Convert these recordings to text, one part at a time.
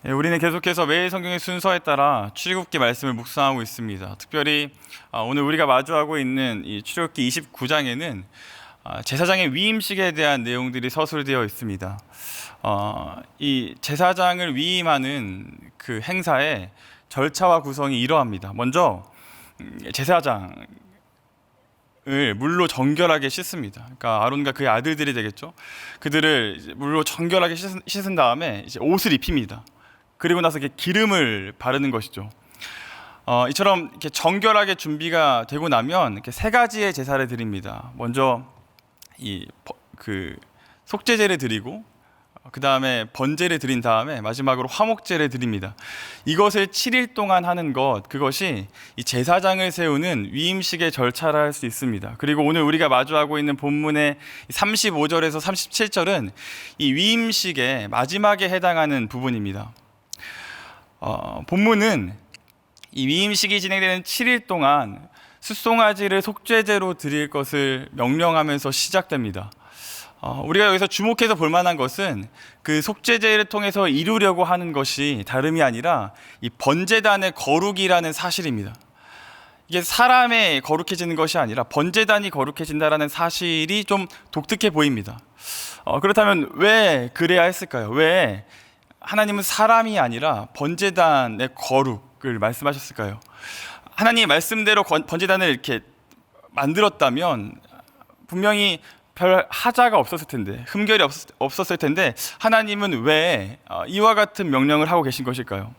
우리는 계속해서 매일 성경의 순서에 따라 출애굽기 말씀을 묵상하고 있습니다. 특별히 오늘 우리가 마주하고 있는 이 출애굽기 29장에는 제사장의 위임식에 대한 내용들이 서술되어 있습니다. 이 제사장을 위임하는 그 행사의 절차와 구성이 이러합니다. 먼저 제사장을 물로 정결하게 씻습니다. 그러니까 아론과 그의 아들들이 되겠죠. 그들을 이제 물로 정결하게 씻은 다음에 이제 옷을 입힙니다. 그리고 나서 이렇게 기름을 바르는 것이죠. 이처럼 이렇게 정결하게 준비가 되고 나면 이렇게 세 가지의 제사를 드립니다. 먼저 그 속죄제를 드리고, 그 다음에 번제를 드린 다음에 마지막으로 화목제를 드립니다. 이것을 7일 동안 하는 그것이 이 제사장을 세우는 위임식의 절차라 할 수 있습니다. 그리고 오늘 우리가 마주하고 있는 본문의 35절에서 37절은 이 위임식의 마지막에 해당하는 부분입니다. 본문은 이 위임식이 진행되는 7일 동안 숫송아지를 속죄제로 드릴 것을 명령하면서 시작됩니다. 우리가 여기서 주목해서 볼 만한 것은 그 속죄제를 통해서 이루려고 하는 것이 다름이 아니라 이 번제단의 거룩이라는 사실입니다. 이게 사람의 거룩해지는 것이 아니라 번제단이 거룩해진다라는 사실이 좀 독특해 보입니다. 그렇다면 왜 그래야 했을까요? 왜 하나님은 사람이 아니라 번제단의 거룩을 말씀하셨을까요? 하나님의 말씀대로 번제단을 이렇게 만들었다면 분명히 별 하자가 없었을 텐데, 흠결이 없었을 텐데 하나님은 왜 이와 같은 명령을 하고 계신 것일까요?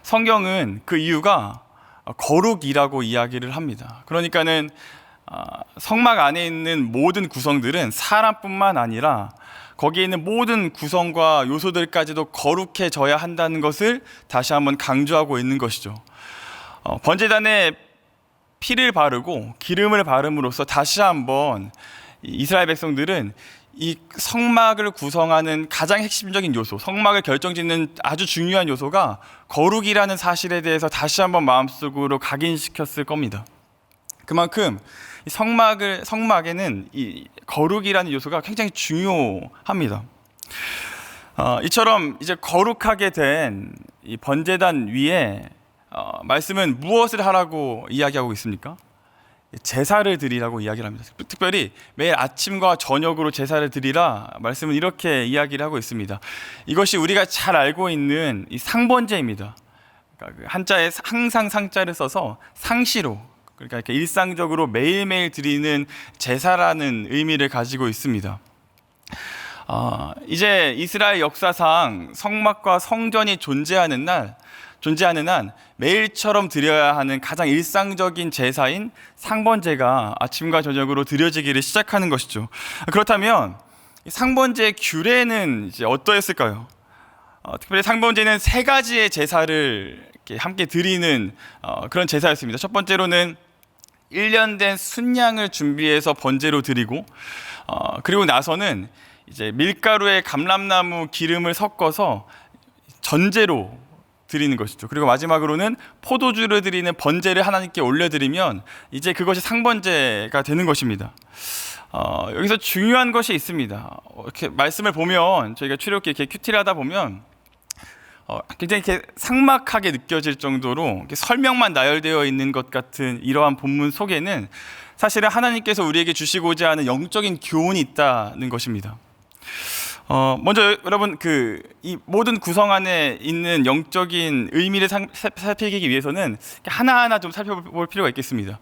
성경은 그 이유가 거룩이라고 이야기를 합니다. 그러니까는 성막 안에 있는 모든 구성들은 사람뿐만 아니라 거기에 있는 모든 구성과 요소들까지도 거룩해져야 한다는 것을 다시 한번 강조하고 있는 것이죠. 번제단에 피를 바르고 기름을 바름으로써 다시 한번 이스라엘 백성들은 이 성막을 구성하는 가장 핵심적인 요소, 성막을 결정짓는 아주 중요한 요소가 거룩이라는 사실에 대해서 다시 한번 마음속으로 각인시켰을 겁니다. 그만큼 성막에는 이 거룩이라는 요소가 굉장히 중요합니다. 이처럼 이제 거룩하게 된 이 번제단 위에 말씀은 무엇을 하라고 이야기하고 있습니까? 제사를 드리라고 이야기를 합니다. 특별히 매일 아침과 저녁으로 제사를 드리라 말씀은 이렇게 이야기를 하고 있습니다. 이것이 우리가 잘 알고 있는 이 상번제입니다. 그러니까 한자에 항상 상자를 써서 상시로, 그러니까 이렇게 일상적으로 매일매일 드리는 제사라는 의미를 가지고 있습니다. 이제 이스라엘 역사상 성막과 성전이 존재하는 한 매일처럼 드려야 하는 가장 일상적인 제사인 상번제가 아침과 저녁으로 드려지기를 시작하는 것이죠. 그렇다면 상번제의 규례는 이제 어떠했을까요? 특별히 상번제는 세 가지의 제사를 이렇게 함께 드리는 그런 제사였습니다. 첫 번째로는 1년 된 순양을 준비해서 번제로 드리고, 그리고 나서는 이제 밀가루에 감람나무 기름을 섞어서 전제로 드리는 것이죠. 그리고 마지막으로는 포도주를 드리는 번제를 하나님께 올려드리면 이제 그것이 상번제가 되는 것입니다. 여기서 중요한 것이 있습니다. 이렇게 말씀을 보면, 저희가 출애굽기 이렇게 큐티를 하다 보면 굉장히 이렇게 삭막하게 느껴질 정도로 이렇게 설명만 나열되어 있는 것 같은 이러한 본문 속에는 사실은 하나님께서 우리에게 주시고자 하는 영적인 교훈이 있다는 것입니다. 먼저 여러분 이 모든 구성 안에 있는 영적인 의미를 살피기 위해서는 하나하나 좀 살펴볼 필요가 있겠습니다.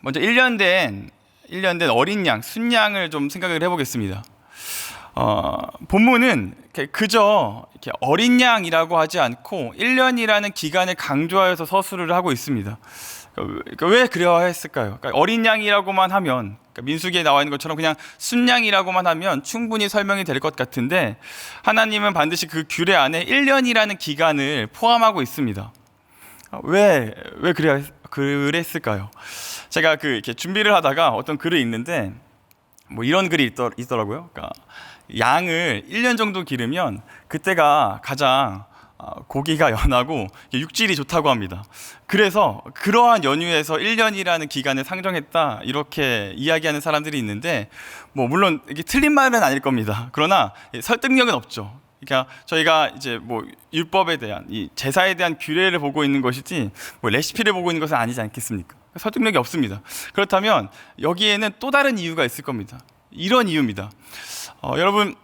먼저 1년 된 어린 양, 순양을 좀 생각을 해보겠습니다. 본문은 그저 이렇게 어린 양이라고 하지 않고 1년이라는 기간을 강조하여서 서술을 하고 있습니다. 그러니까 왜 그래야 했을까요? 그러니까 어린 양이라고만 하면, 그러니까 민수기에 나와 있는 것처럼 그냥 순양이라고만 하면 충분히 설명이 될 것 같은데, 하나님은 반드시 그 규례 안에 1년이라는 기간을 포함하고 있습니다. 왜 그랬을까요? 제가 이렇게 준비를 하다가 어떤 글을 읽는데 뭐 이런 글이 있더라고요. 그러니까 양을 1년 정도 기르면 그때가 가장 고기가 연하고 육질이 좋다고 합니다. 그래서 그러한 연유에서 1년이라는 기간을 상정했다, 이렇게 이야기하는 사람들이 있는데, 뭐 물론 이게 틀린 말은 아닐 겁니다. 그러나 설득력은 없죠. 그러니까 저희가 이제 뭐 율법에 대한 이 제사에 대한 규례를 보고 있는 것이지 뭐 레시피를 보고 있는 것은 아니지 않겠습니까? 설득력이 없습니다. 그렇다면 여기에는 또 다른 이유가 있을 겁니다. 이런 이유입니다. 여러분,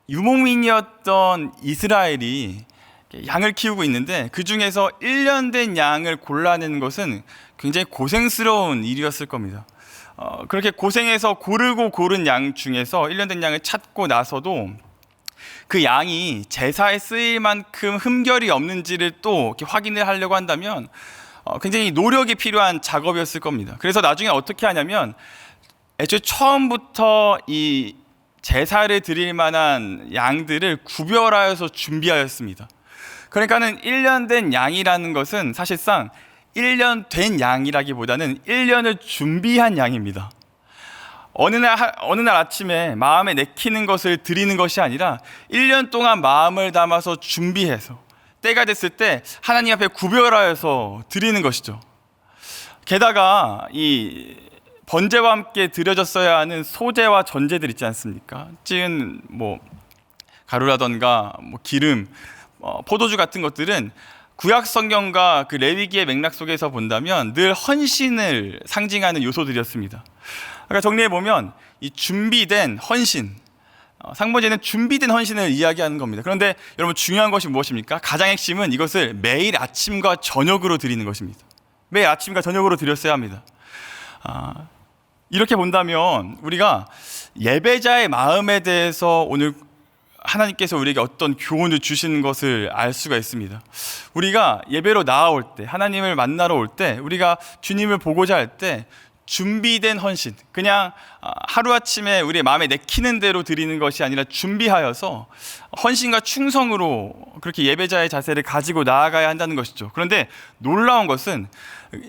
유목민이었던 이스라엘이 양을 키우고 있는데 그 중에서 1년 된 양을 골라내는 것은 굉장히 고생스러운 일이었을 겁니다. 그렇게 고생해서 고르고 고른 양 중에서 1년 된 양을 찾고 나서도 그 양이 제사에 쓰일 만큼 흠결이 없는지를 또 이렇게 확인을 하려고 한다면 굉장히 노력이 필요한 작업이었을 겁니다. 그래서 나중에 어떻게 하냐면 애초에 처음부터 이 제사를 드릴 만한 양들을 구별하여서 준비하였습니다. 그러니까는 1년 된 양이라는 것은 사실상 1년 된 양이라기보다는 1년을 준비한 양입니다. 어느 날 아침에 마음에 내키는 것을 드리는 것이 아니라 1년 동안 마음을 담아서 준비해서 때가 됐을 때 하나님 앞에 구별하여서 드리는 것이죠. 게다가 이 번제와 함께 드려졌어야 하는 소제와 전제들 있지 않습니까? 찌은 뭐 가루라던가 뭐 기름, 포도주 같은 것들은 구약 성경과 그 레위기의 맥락 속에서 본다면 늘 헌신을 상징하는 요소들이었습니다. 그러니까 정리해 보면 이 준비된 헌신, 상번제는 준비된 헌신을 이야기하는 겁니다. 그런데 여러분, 중요한 것이 무엇입니까? 가장 핵심은 이것을 매일 아침과 저녁으로 드리는 것입니다. 매일 아침과 저녁으로 드렸어야 합니다. 이렇게 본다면 우리가 예배자의 마음에 대해서 오늘 하나님께서 우리에게 어떤 교훈을 주시는 것을 알 수가 있습니다. 우리가 예배로 나아올 때, 하나님을 만나러 올 때, 우리가 주님을 보고자 할 때 준비된 헌신, 그냥 하루아침에 우리의 마음에 내키는 대로 드리는 것이 아니라 준비하여서 헌신과 충성으로 그렇게 예배자의 자세를 가지고 나아가야 한다는 것이죠. 그런데 놀라운 것은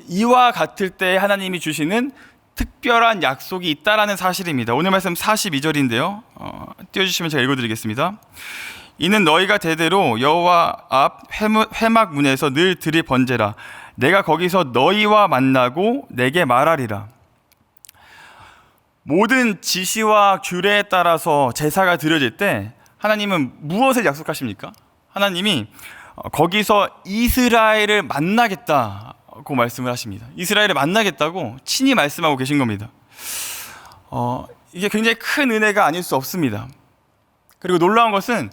이와 같을 때 하나님이 주시는 특별한 약속이 있다라는 사실입니다. 오늘 말씀 42절인데요. 띄워주시면 제가 읽어드리겠습니다. 이는 너희가 대대로 여호와 앞 회막 문에서 늘 드릴 번제라. 내가 거기서 너희와 만나고 내게 말하리라. 모든 지시와 규례에 따라서 제사가 드려질 때 하나님은 무엇을 약속하십니까? 하나님이 거기서 이스라엘을 만나겠다고 말씀을 하십니다. 이스라엘을 만나겠다고 친히 말씀하고 계신 겁니다. 이게 굉장히 큰 은혜가 아닐 수 없습니다. 그리고 놀라운 것은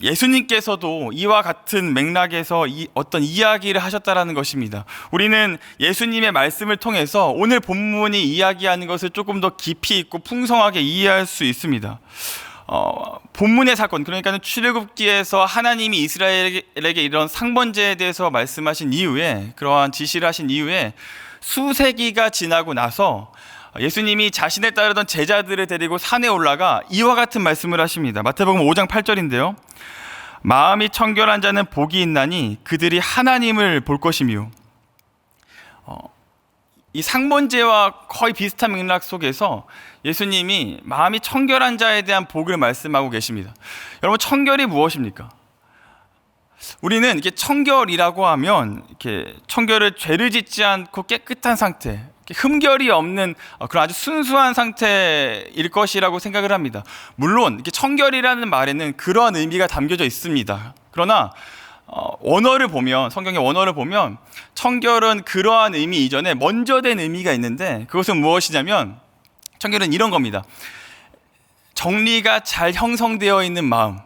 예수님께서도 이와 같은 맥락에서 어떤 이야기를 하셨다라는 것입니다. 우리는 예수님의 말씀을 통해서 오늘 본문이 이야기하는 것을 조금 더 깊이 있고 풍성하게 이해할 수 있습니다. 본문의 사건, 그러니까 출애굽기에서 하나님이 이스라엘에게 이런 상번제에 대해서 말씀하신 이후에, 그러한 지시를 하신 이후에 수세기가 지나고 나서 예수님이 자신을 따르던 제자들을 데리고 산에 올라가 이와 같은 말씀을 하십니다. 마태복음 5장 8절인데요. 마음이 청결한 자는 복이 있나니 그들이 하나님을 볼 것이며. 이 상번제와 거의 비슷한 맥락 속에서 예수님이 마음이 청결한 자에 대한 복을 말씀하고 계십니다. 여러분, 청결이 무엇입니까? 우리는 이렇게 청결이라고 하면 이렇게 청결을 죄를 짓지 않고 깨끗한 상태, 흠결이 없는 그런 아주 순수한 상태일 것이라고 생각을 합니다. 물론 이렇게 청결이라는 말에는 그러한 의미가 담겨져 있습니다. 그러나 원어를 보면, 성경의 원어를 보면 청결은 그러한 의미 이전에 먼저 된 의미가 있는데, 그것은 무엇이냐면 청결은 이런 겁니다. 정리가 잘 형성되어 있는 마음,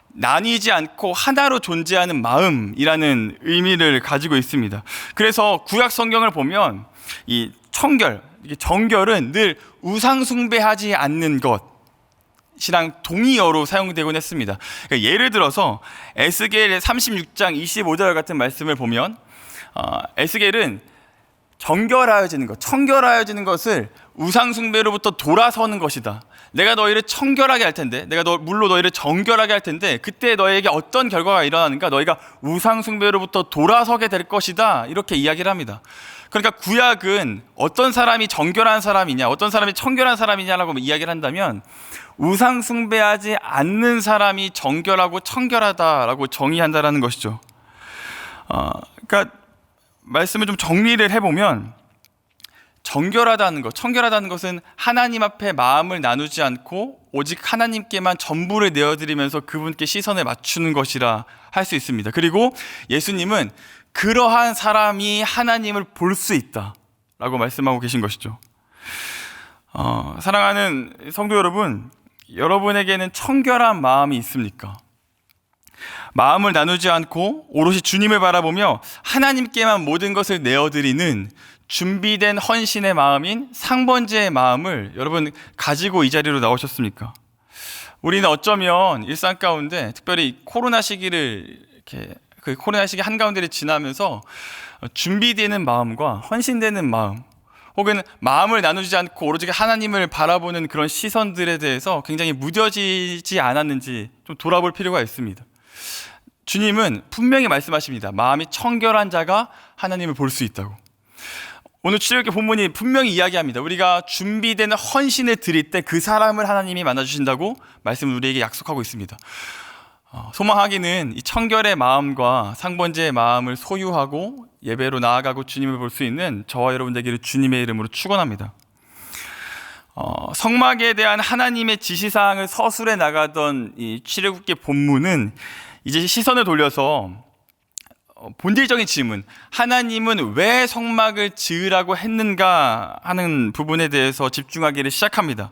나뉘지 않고 하나로 존재하는 마음이라는 의미를 가지고 있습니다. 그래서 구약 성경을 보면 이 청결, 정결은 늘 우상 숭배하지 않는 것이랑 동의어로 사용되곤 했습니다. 그러니까 예를 들어서 에스겔 36장 25절 같은 말씀을 보면 에스겔은 정결하여지는 것, 청결하여지는 것을 우상 숭배로부터 돌아서는 것이다. 내가 너희를 청결하게 할 텐데, 내가 물로 너희를 정결하게 할 텐데, 그때 너희에게 어떤 결과가 일어나는가? 너희가 우상 숭배로부터 돌아서게 될 것이다. 이렇게 이야기를 합니다. 그러니까 구약은 어떤 사람이 정결한 사람이냐, 어떤 사람이 청결한 사람이냐라고 이야기를 한다면 우상 숭배하지 않는 사람이 정결하고 청결하다라고 정의한다라는 것이죠. 그러니까 말씀을 좀 정리를 해보면 정결하다는 것, 청결하다는 것은 하나님 앞에 마음을 나누지 않고 오직 하나님께만 전부를 내어드리면서 그분께 시선을 맞추는 것이라 할 수 있습니다. 그리고 예수님은 그러한 사람이 하나님을 볼 수 있다라고 말씀하고 계신 것이죠. 사랑하는 성도 여러분, 여러분에게는 청결한 마음이 있습니까? 마음을 나누지 않고 오롯이 주님을 바라보며 하나님께만 모든 것을 내어드리는 준비된 헌신의 마음인 상번제의 마음을 여러분 가지고 이 자리로 나오셨습니까? 우리는 어쩌면 일상 가운데 특별히 코로나 시기를 이렇게 그 코로나 시기 한가운데를 지나면서 준비되는 마음과 헌신되는 마음, 혹은 마음을 나누지 않고 오로지 하나님을 바라보는 그런 시선들에 대해서 굉장히 무뎌지지 않았는지 좀 돌아볼 필요가 있습니다. 주님은 분명히 말씀하십니다. 마음이 청결한 자가 하나님을 볼 수 있다고. 오늘 출애굽기 본문이 분명히 이야기합니다. 우리가 준비된 헌신을 드릴 때 그 사람을 하나님이 만나주신다고 말씀을 우리에게 약속하고 있습니다. 소망하기는 이 청결의 마음과 상번제의 마음을 소유하고 예배로 나아가고 주님을 볼 수 있는 저와 여러분 되기를 주님의 이름으로 축원합니다. 성막에 대한 하나님의 지시사항을 서술해 나가던 이 출애굽기 본문은 이제 시선을 돌려서 본질적인 질문, 하나님은 왜 성막을 지으라고 했는가 하는 부분에 대해서 집중하기를 시작합니다.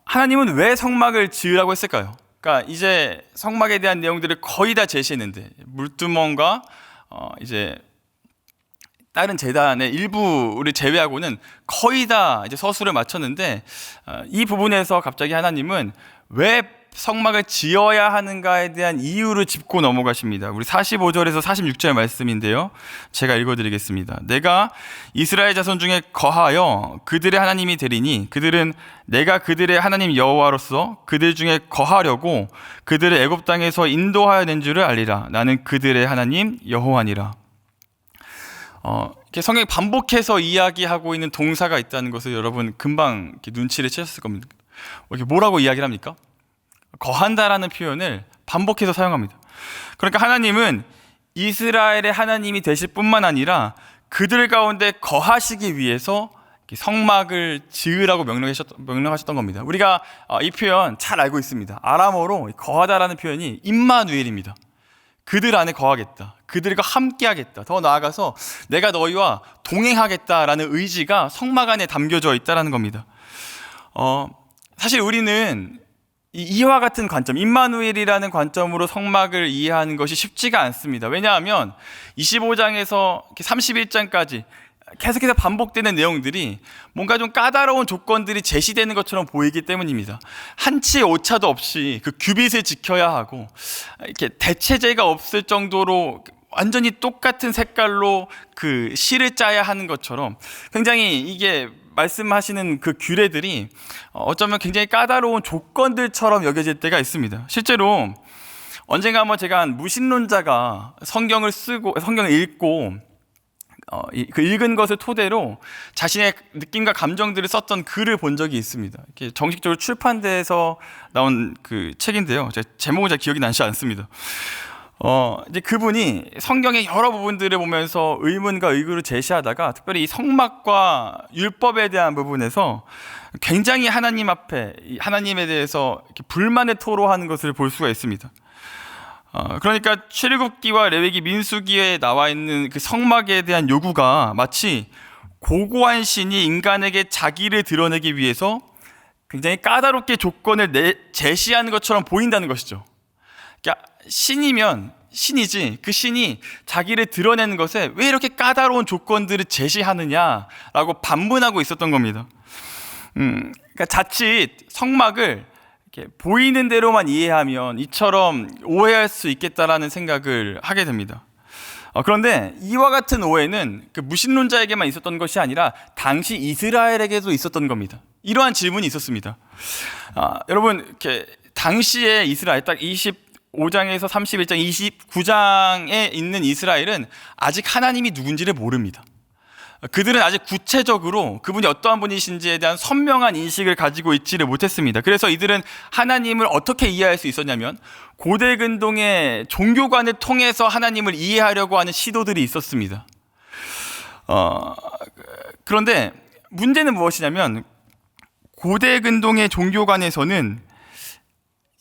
하나님은 왜 성막을 지으라고 했을까요? 그러니까 이제 성막에 대한 내용들을 거의 다 제시했는데 물두멍과 이제 다른 제단의 일부를 제외하고는 거의 다 이제 서술을 마쳤는데 이 부분에서 갑자기 하나님은 왜 성막을 지어야 하는가에 대한 이유를 짚고 넘어가십니다. 우리 45절에서 46절 말씀인데요, 제가 읽어드리겠습니다. 내가 이스라엘 자손 중에 거하여 그들의 하나님이 되리니 그들은 내가 그들의 하나님 여호와로서 그들 중에 거하려고 그들을 애굽 땅에서 인도하여 낸 줄을 알리라. 나는 그들의 하나님 여호와니라. 이렇게 성경이 반복해서 이야기하고 있는 동사가 있다는 것을 여러분 금방 이렇게 눈치를 채셨을 겁니다. 이렇게 뭐라고 이야기를 합니까? 거한다라는 표현을 반복해서 사용합니다. 그러니까 하나님은 이스라엘의 하나님이 되실 뿐만 아니라 그들 가운데 거하시기 위해서 성막을 지으라고 명령하셨던 겁니다. 우리가 이 표현 잘 알고 있습니다. 아람어로 거하다라는 표현이 임마누엘입니다. 그들 안에 거하겠다, 그들과 함께하겠다, 더 나아가서 내가 너희와 동행하겠다라는 의지가 성막 안에 담겨져 있다는 겁니다. 사실 우리는 이와 같은 관점, 임마누엘이라는 관점으로 성막을 이해하는 것이 쉽지가 않습니다. 왜냐하면 25장에서 31장까지 계속해서 반복되는 내용들이 뭔가 좀 까다로운 조건들이 제시되는 것처럼 보이기 때문입니다. 한치의 오차도 없이 그 규빗을 지켜야 하고, 이렇게 대체제가 없을 정도로 완전히 똑같은 색깔로 그 실을 짜야 하는 것처럼 굉장히 이게 말씀하시는 그 규례들이 어쩌면 굉장히 까다로운 조건들처럼 여겨질 때가 있습니다. 실제로 언젠가 한번 제가 한 무신론자가 성경을 읽고 그 읽은 것을 토대로 자신의 느낌과 감정들을 썼던 글을 본 적이 있습니다. 이렇게 정식적으로 출판돼서 나온 그 책인데요, 제목은 잘 기억이 나지 않습니다. 이제 그분이 성경의 여러 부분들을 보면서 의문과 의구를 제시하다가 특별히 이 성막과 율법에 대한 부분에서 굉장히 하나님 앞에 하나님에 대해서 이렇게 불만을 토로하는 것을 볼 수가 있습니다. 그러니까 출애굽기와 레위기, 민수기에 나와 있는 그 성막에 대한 요구가 마치 고고한 신이 인간에게 자기를 드러내기 위해서 굉장히 까다롭게 조건을 제시하는 것처럼 보인다는 것이죠. 그러니까 신이면 신이지 그 신이 자기를 드러내는 것에 왜 이렇게 까다로운 조건들을 제시하느냐라고 반문하고 있었던 겁니다. 그러니까 자칫 성막을 이렇게 보이는 대로만 이해하면 이처럼 오해할 수 있겠다라는 생각을 하게 됩니다. 그런데 이와 같은 오해는 그 무신론자에게만 있었던 것이 아니라 당시 이스라엘에게도 있었던 겁니다. 이러한 질문이 있었습니다. 여러분, 이렇게 당시에 이스라엘 딱 25장에서 31장, 29장에 있는 이스라엘은 아직 하나님이 누군지를 모릅니다. 그들은 아직 구체적으로 그분이 어떠한 분이신지에 대한 선명한 인식을 가지고 있지를 못했습니다. 그래서 이들은 하나님을 어떻게 이해할 수 있었냐면 고대 근동의 종교관을 통해서 하나님을 이해하려고 하는 시도들이 있었습니다. 그런데 문제는 무엇이냐면 고대 근동의 종교관에서는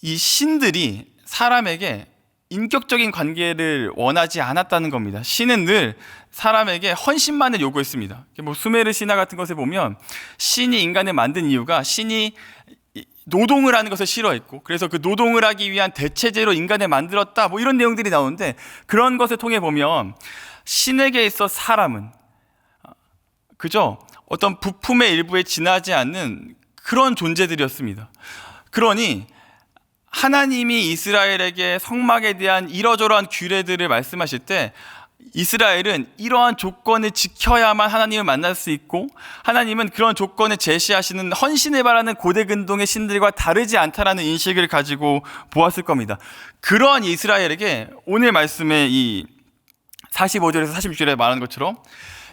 이 신들이 사람에게 인격적인 관계를 원하지 않았다는 겁니다. 신은 늘 사람에게 헌신만을 요구했습니다. 뭐 수메르 신화 같은 것에 보면 신이 인간을 만든 이유가 신이 노동을 하는 것을 싫어했고 그래서 그 노동을 하기 위한 대체제로 인간을 만들었다 뭐 이런 내용들이 나오는데, 그런 것을 통해 보면 신에게 있어 사람은 그저 어떤 부품의 일부에 지나지 않는 그런 존재들이었습니다. 그러니 하나님이 이스라엘에게 성막에 대한 이러저러한 규례들을 말씀하실 때 이스라엘은 이러한 조건을 지켜야만 하나님을 만날 수 있고, 하나님은 그런 조건을 제시하시는 헌신을 바라는 고대 근동의 신들과 다르지 않다라는 인식을 가지고 보았을 겁니다. 그러한 이스라엘에게 오늘 말씀의 이 45절에서 46절에 말하는 것처럼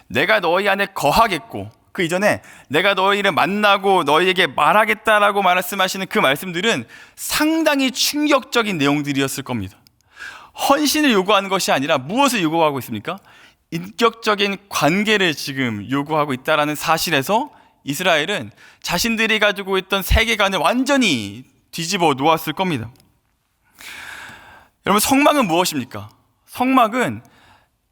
내가 너희 안에 거하겠고, 그 이전에 내가 너희를 만나고 너희에게 말하겠다라고 말씀하시는 그 말씀들은 상당히 충격적인 내용들이었을 겁니다. 헌신을 요구하는 것이 아니라 무엇을 요구하고 있습니까? 인격적인 관계를 지금 요구하고 있다는 사실에서 이스라엘은 자신들이 가지고 있던 세계관을 완전히 뒤집어 놓았을 겁니다. 여러분, 성막은 무엇입니까? 성막은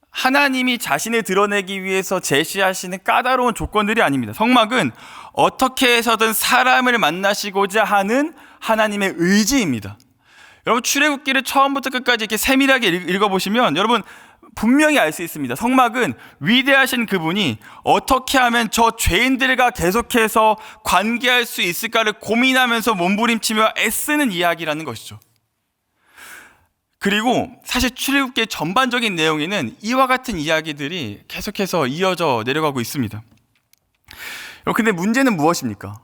하나님이 자신을 드러내기 위해서 제시하시는 까다로운 조건들이 아닙니다. 성막은 어떻게 해서든 사람을 만나시고자 하는 하나님의 의지입니다. 여러분, 출애굽기를 처음부터 끝까지 이렇게 세밀하게 읽어보시면 여러분 분명히 알 수 있습니다. 성막은 위대하신 그분이 어떻게 하면 저 죄인들과 계속해서 관계할 수 있을까를 고민하면서 몸부림치며 애쓰는 이야기라는 것이죠. 그리고 사실 출애굽기의 전반적인 내용에는 이와 같은 이야기들이 계속해서 이어져 내려가고 있습니다. 근데 문제는 무엇입니까?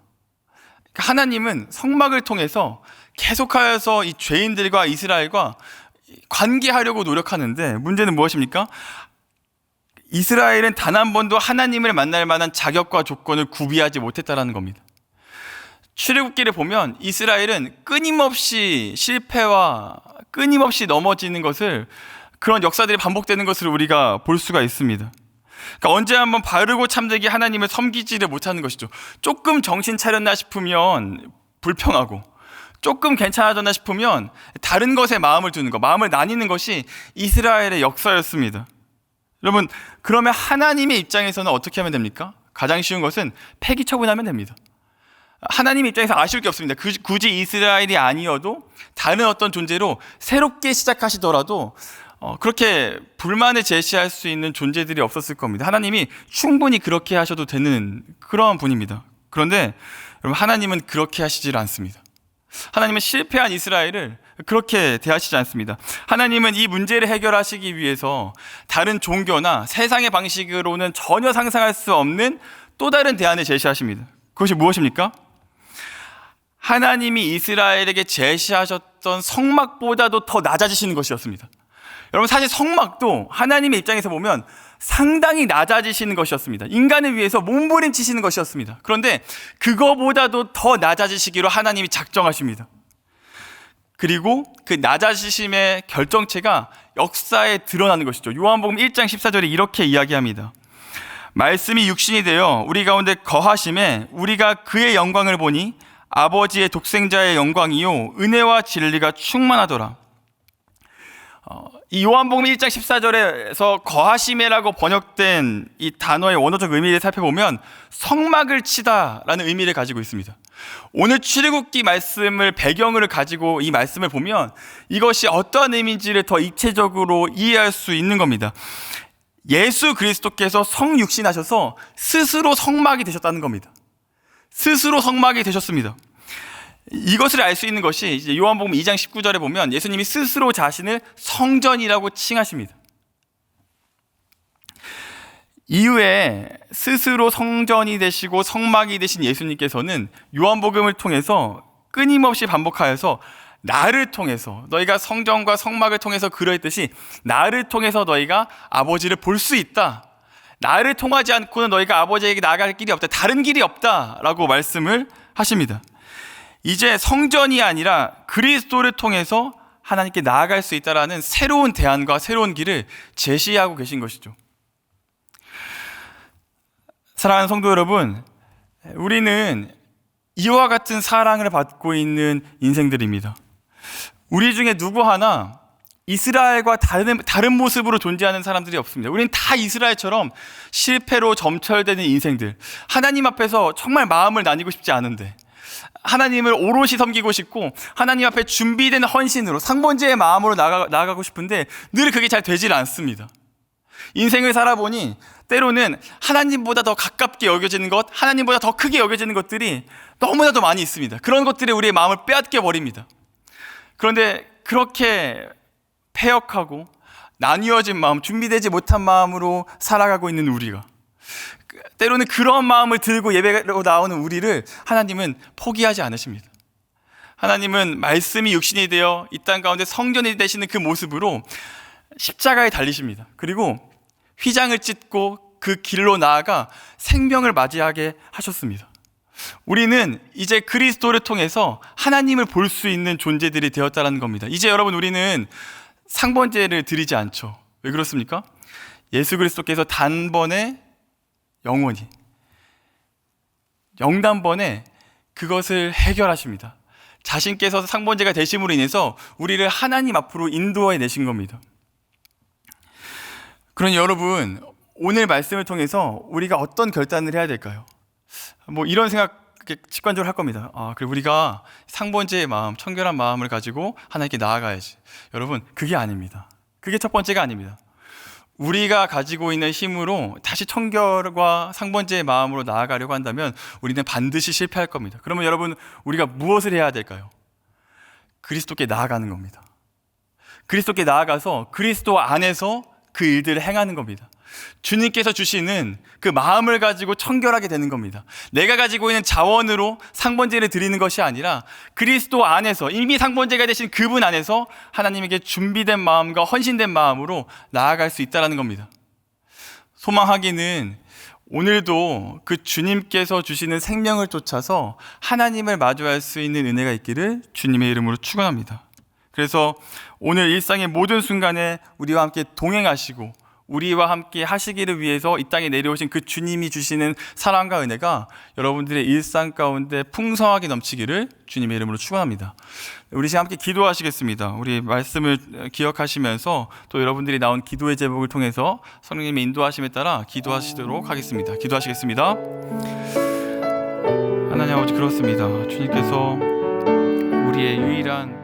하나님은 성막을 통해서 계속하여서 이 죄인들과 이스라엘과 관계하려고 노력하는데, 문제는 무엇입니까? 이스라엘은 단 한 번도 하나님을 만날 만한 자격과 조건을 구비하지 못했다는 겁니다. 출애굽기를 보면 이스라엘은 끊임없이 실패와 끊임없이 넘어지는 것을, 그런 역사들이 반복되는 것을 우리가 볼 수가 있습니다. 그러니까 언제 한번 바르고 참되게 하나님을 섬기지를 못하는 것이죠. 조금 정신 차렸나 싶으면 불평하고, 조금 괜찮아졌나 싶으면 다른 것에 마음을 두는 것, 마음을 나뉘는 것이 이스라엘의 역사였습니다. 여러분, 그러면 하나님의 입장에서는 어떻게 하면 됩니까? 가장 쉬운 것은 폐기 처분하면 됩니다. 하나님의 입장에서 아쉬울 게 없습니다. 굳이 이스라엘이 아니어도 다른 어떤 존재로 새롭게 시작하시더라도 그렇게 불만을 제시할 수 있는 존재들이 없었을 겁니다. 하나님이 충분히 그렇게 하셔도 되는 그런 분입니다. 그런데 여러분, 하나님은 그렇게 하시질 않습니다. 하나님은 실패한 이스라엘을 그렇게 대하시지 않습니다. 하나님은 이 문제를 해결하시기 위해서 다른 종교나 세상의 방식으로는 전혀 상상할 수 없는 또 다른 대안을 제시하십니다. 그것이 무엇입니까? 하나님이 이스라엘에게 제시하셨던 성막보다도 더 낮아지시는 것이었습니다. 여러분, 사실 성막도 하나님의 입장에서 보면 상당히 낮아지시는 것이었습니다. 인간을 위해서 몸부림치시는 것이었습니다. 그런데 그거보다도 더 낮아지시기로 하나님이 작정하십니다. 그리고 그 낮아지심의 결정체가 역사에 드러나는 것이죠. 요한복음 1장 14절에 이렇게 이야기합니다. 말씀이 육신이 되어 우리 가운데 거하심에 우리가 그의 영광을 보니 아버지의 독생자의 영광이요 은혜와 진리가 충만하더라. 이 요한복음 1장 14절에서 거하심에라고 번역된 이 단어의 원어적 의미를 살펴보면 성막을 치다라는 의미를 가지고 있습니다. 오늘 출애굽기 말씀을 배경으로 가지고 이 말씀을 보면 이것이 어떠한 의미인지를 더 입체적으로 이해할 수 있는 겁니다. 예수 그리스도께서 성육신하셔서 스스로 성막이 되셨다는 겁니다. 스스로 성막이 되셨습니다. 이것을 알 수 있는 것이 이제 요한복음 2장 19절에 보면 예수님이 스스로 자신을 성전이라고 칭하십니다. 이후에 스스로 성전이 되시고 성막이 되신 예수님께서는 요한복음을 통해서 끊임없이 반복하여서 나를 통해서, 너희가 성전과 성막을 통해서 그러했듯이 나를 통해서 너희가 아버지를 볼 수 있다, 나를 통하지 않고는 너희가 아버지에게 나아갈 길이 없다, 다른 길이 없다라고 말씀을 하십니다. 이제 성전이 아니라 그리스도를 통해서 하나님께 나아갈 수 있다라는 새로운 대안과 새로운 길을 제시하고 계신 것이죠. 사랑하는 성도 여러분, 우리는 이와 같은 사랑을 받고 있는 인생들입니다. 우리 중에 누구 하나 이스라엘과 다른 모습으로 존재하는 사람들이 없습니다. 우리는 다 이스라엘처럼 실패로 점철되는 인생들, 하나님 앞에서 정말 마음을 나뉘고 싶지 않은데, 하나님을 오롯이 섬기고 싶고 하나님 앞에 준비된 헌신으로 상번제의 마음으로 나아가고 싶은데 늘 그게 잘 되질 않습니다. 인생을 살아보니 때로는 하나님보다 더 가깝게 여겨지는 것, 하나님보다 더 크게 여겨지는 것들이 너무나도 많이 있습니다. 그런 것들이 우리의 마음을 빼앗겨 버립니다. 그런데 그렇게 패역하고 나뉘어진 마음, 준비되지 못한 마음으로 살아가고 있는 우리가, 때로는 그런 마음을 들고 예배로 나오는 우리를 하나님은 포기하지 않으십니다. 하나님은 말씀이 육신이 되어 이 땅 가운데 성전이 되시는 그 모습으로 십자가에 달리십니다. 그리고 휘장을 찢고 그 길로 나아가 생명을 맞이하게 하셨습니다. 우리는 이제 그리스도를 통해서 하나님을 볼 수 있는 존재들이 되었다는 겁니다. 이제 여러분, 우리는 상번제를 드리지 않죠. 왜 그렇습니까? 예수 그리스도께서 단번에 영원히 영단번에 그것을 해결하십니다. 자신께서 상번제가 되심으로 인해서 우리를 하나님 앞으로 인도해 내신 겁니다. 그러니 여러분, 오늘 말씀을 통해서 우리가 어떤 결단을 해야 될까요? 이런 생각 직관적으로 할 겁니다. 그리고 우리가 상번제의 마음, 청결한 마음을 가지고 하나님께 나아가야지. 여러분, 그게 아닙니다. 그게 첫 번째가 아닙니다. 우리가 가지고 있는 힘으로 다시 청결과 상번제의 마음으로 나아가려고 한다면 우리는 반드시 실패할 겁니다. 그러면 여러분, 우리가 무엇을 해야 될까요? 그리스도께 나아가는 겁니다. 그리스도께 나아가서 그리스도 안에서 그 일들을 행하는 겁니다. 주님께서 주시는 그 마음을 가지고 청결하게 되는 겁니다. 내가 가지고 있는 자원으로 상번제를 드리는 것이 아니라 그리스도 안에서, 이미 상번제가 되신 그분 안에서 하나님에게 준비된 마음과 헌신된 마음으로 나아갈 수 있다는 겁니다. 소망하기는 오늘도 그 주님께서 주시는 생명을 쫓아서 하나님을 마주할 수 있는 은혜가 있기를 주님의 이름으로 축원합니다. 그래서 오늘 일상의 모든 순간에 우리와 함께 동행하시고 우리와 함께 하시기를 위해서 이 땅에 내려오신 그 주님이 주시는 사랑과 은혜가 여러분들의 일상 가운데 풍성하게 넘치기를 주님의 이름으로 축원합니다. 우리 지금 함께 기도하시겠습니다. 우리 말씀을 기억하시면서 또 여러분들이 나온 기도의 제목을 통해서 성령님의 인도하심에 따라 기도하시도록 하겠습니다. 기도하시겠습니다. 하나님 아버지, 그렇습니다. 주님께서 우리의 유일한